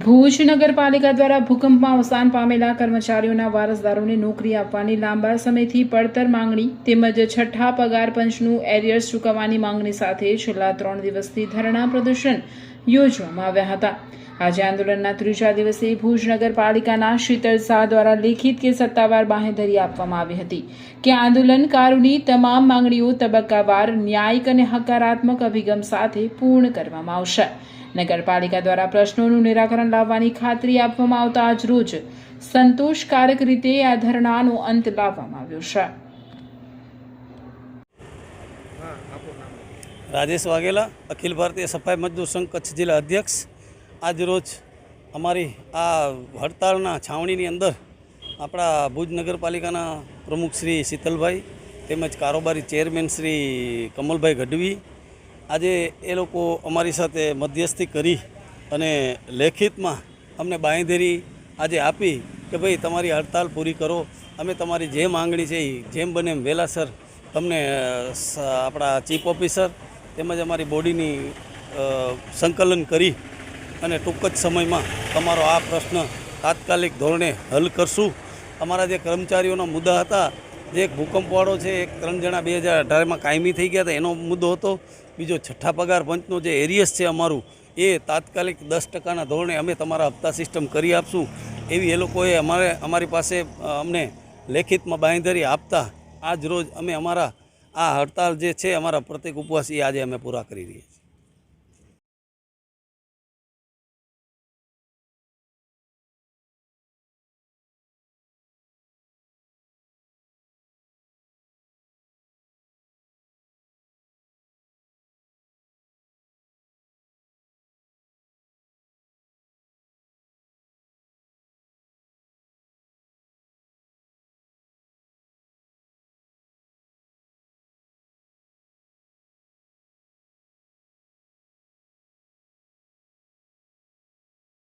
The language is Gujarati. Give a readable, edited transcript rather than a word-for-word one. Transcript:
ભુજ નગરપાલિકા દ્વારા ભૂકંપમાં અવસાન પામેલા કર્મચારીઓના વારસદારોને નોકરી આપવાની લાંબા સમયથી પડતર માંગણી તેમજ છઠ્ઠા પગાર પંચનું એરિયર્સ ચૂકવવાની માંગણી સાથે છેલ્લા 3 દિવસથી ધરણા પ્રદર્શન યોજવામાં આવ્યા હતા। આજે આંદોલનના ત્રીજા દિવસે ભુજ નગરપાલિકાના શીતલ શાહ દ્વારા લેખિત કે સત્તાવાર બાંહેધરી આપવામાં આવી હતી કે આંદોલનકારોની તમામ માંગણીઓ તબક્કાવાર ન્યાયિક અને હકારાત્મક અભિગમ સાથે પૂર્ણ કરવામાં આવશે। નગરપાલિકા દ્વારા પ્રશ્નોનું નિરાકરણ લાવવાની ખાતરી આપવામાં આવતા આજ રોજ સંતોષકારક રીતે આ ધરણાનો અંત લાવવામાં આવ્યો છે। राजेश वाघेला अखिल भारतीय सफाई मजदूर संघ कच्छ जिला अध्यक्ष आज रोज अमारी आ हड़तालना छावणीनी अंदर अपना भुज नगरपालिकाना प्रमुख श्री शीतलभाई तेमज कारोबारी चेरमेन श्री कमलभाई गढ़वी આજે એ લોકો અમારી સાથે મધ્યસ્થી કરી અને લેખિતમાં અમને બાંહેધરી આજે આપી કે ભાઈ તમારી હડતાલ પૂરી કરો, અમે તમારી જે માંગણી છે એ જેમ બને એમ વહેલાસર તમને આપણા ચીફ ઓફિસર તેમજ અમારી બોડીની સંકલન કરી અને ટૂંક જ સમયમાં તમારો આ પ્રશ્ન તાત્કાલિક ધોરણે હલ કરશું। અમારા જે કર્મચારીઓના મુદ્દા હતા, જે એક ભૂકંપવાળો છે, એક 3 જણા 2018માં કાયમી થઈ ગયા હતા એનો મુદ્દો હતો, બીજો છઠ્ઠા પગાર પંચનો જે એરિયસ છે અમારું એ તાત્કાલિક 10%ના ધોરણે અમે તમારા હપ્તા સિસ્ટમ કરી આપશું એવી એ લોકોએ અમારી પાસે અમને લેખિતમાં બાંહેધરી આપતા આજ રોજ અમે અમારા આ હડતાલ જે છે અમારા પ્રત્યેક ઉપવાસ એ આજે અમે પૂરા કરી રહ્યા।